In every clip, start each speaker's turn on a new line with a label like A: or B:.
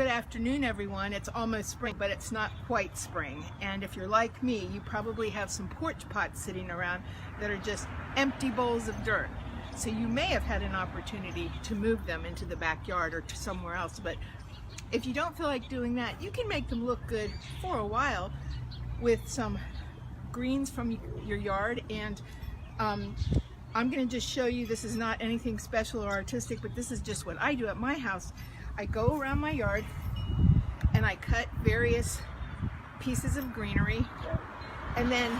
A: Good afternoon, everyone. It's almost spring, but it's not quite spring. And if you're like me, you probably have some porch pots sitting around that are just empty bowls of dirt. So you may have had an opportunity to move them into the backyard or to somewhere else. But if you don't feel like doing that, you can make them look good for a while with some greens from your yard. And I'm going to just show you, this is not anything special or artistic, but this is just what I do at my house. I go around my yard and I cut various pieces of greenery, and then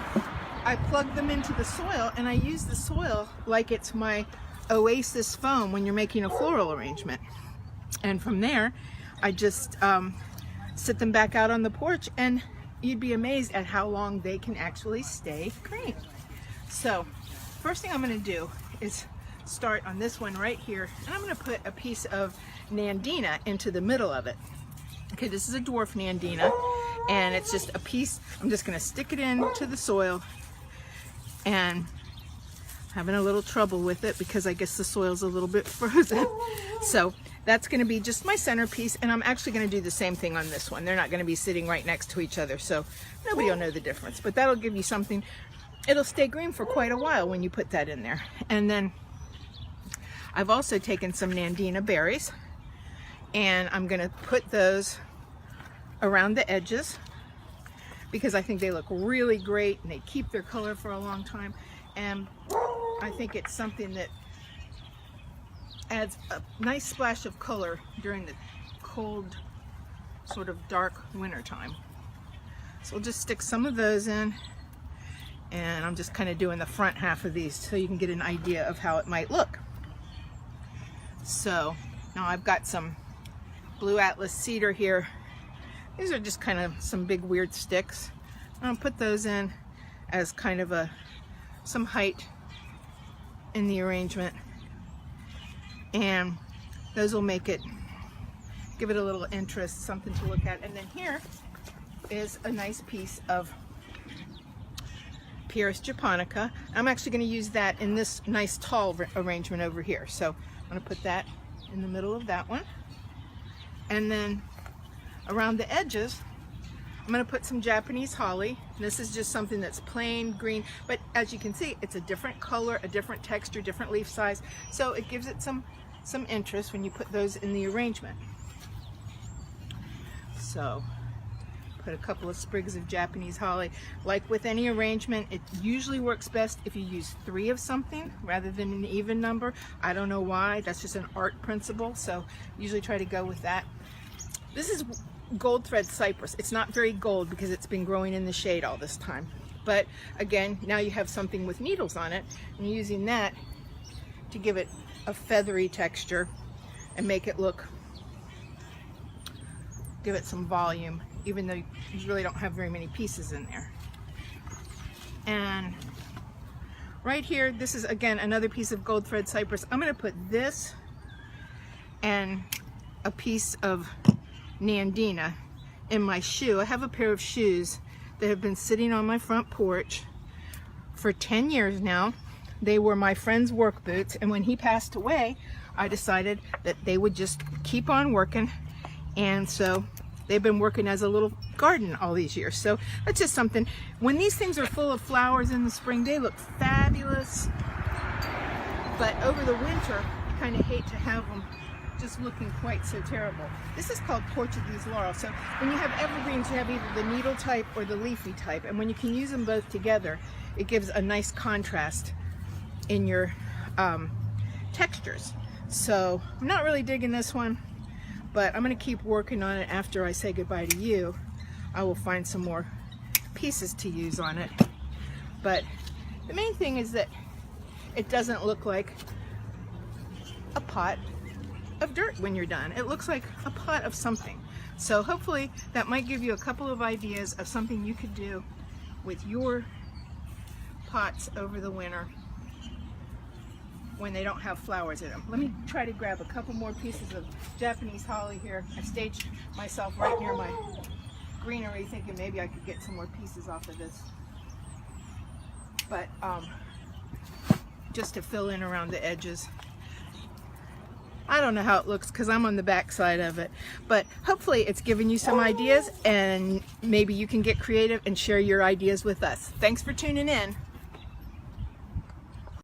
A: I plug them into the soil, and I use the soil like it's my oasis foam when you're making a floral arrangement. And from there I just sit them back out on the porch, and you'd be amazed at how long they can actually stay green. So first thing I'm going to do is start on this one right here, and I'm going to put a piece of Nandina into the middle of it. Okay, this is a dwarf Nandina, and it's just a piece. I'm just going to stick it into the soil, and having a little trouble with it because I guess the soil's a little bit frozen. So that's going to be just my centerpiece, and I'm actually going to do the same thing on this one. They're not going to be sitting right next to each other, so nobody will know the difference, but that'll give you something. It'll stay green for quite a while when you put that in there. And then I've also taken some Nandina berries, and I'm going to put those around the edges because I think they look really great and they keep their color for a long time, and I think it's something that adds a nice splash of color during the cold, sort of dark winter time. So we'll just stick some of those in, and I'm just kind of doing the front half of these so you can get an idea of how it might look. So now I've got some blue atlas cedar here. These are just kind of some big weird sticks. I'll put those in as kind of some height in the arrangement, and those will make it, give it a little interest, something to look at. And then here is a nice piece of Pieris japonica. I'm actually going to use that in this nice tall arrangement over here. So I'm going to put that in the middle of that one. And then around the edges, I'm going to put some Japanese holly. This is just something that's plain green, but as you can see, it's a different color, a different texture, different leaf size. So it gives it some interest when you put those in the arrangement. So put a couple of sprigs of Japanese holly. Like with any arrangement, it usually works best if you use 3 of something rather than an even number. I don't know why, that's just an art principle, so usually try to go with that. This is gold thread cypress. It's not very gold because it's been growing in the shade all this time. But again, now you have something with needles on it, and you're using that to give it a feathery texture and make it look, give it some volume, even though you really don't have very many pieces in there. And right here, this is again another piece of gold thread cypress. I'm going to put this and a piece of Nandina in my shoe. I have a pair of shoes that have been sitting on my front porch for 10 years now. They were my friend's work boots, and when he passed away, I decided that they would just keep on working, and so they've been working as a little garden all these years. So that's just something. When these things are full of flowers in the spring, they look fabulous, but over the winter, you kind of hate to have them just looking quite so terrible. This is called Portuguese laurel. So when you have evergreens, you have either the needle type or the leafy type, and when you can use them both together, it gives a nice contrast in your textures. So I'm not really digging this one, but I'm going to keep working on it. After I say goodbye to you, I will find some more pieces to use on it. But the main thing is that it doesn't look like a pot of dirt when you're done. It looks like a pot of something. So hopefully that might give you a couple of ideas of something you could do with your pots over the winter when they don't have flowers in them. Let me try to grab a couple more pieces of Japanese holly here. I staged myself right near my greenery thinking maybe I could get some more pieces off of this. But just to fill in around the edges. I don't know how it looks because I'm on the back side of it, but hopefully it's given you some ideas, and maybe you can get creative and share your ideas with us. Thanks for tuning in.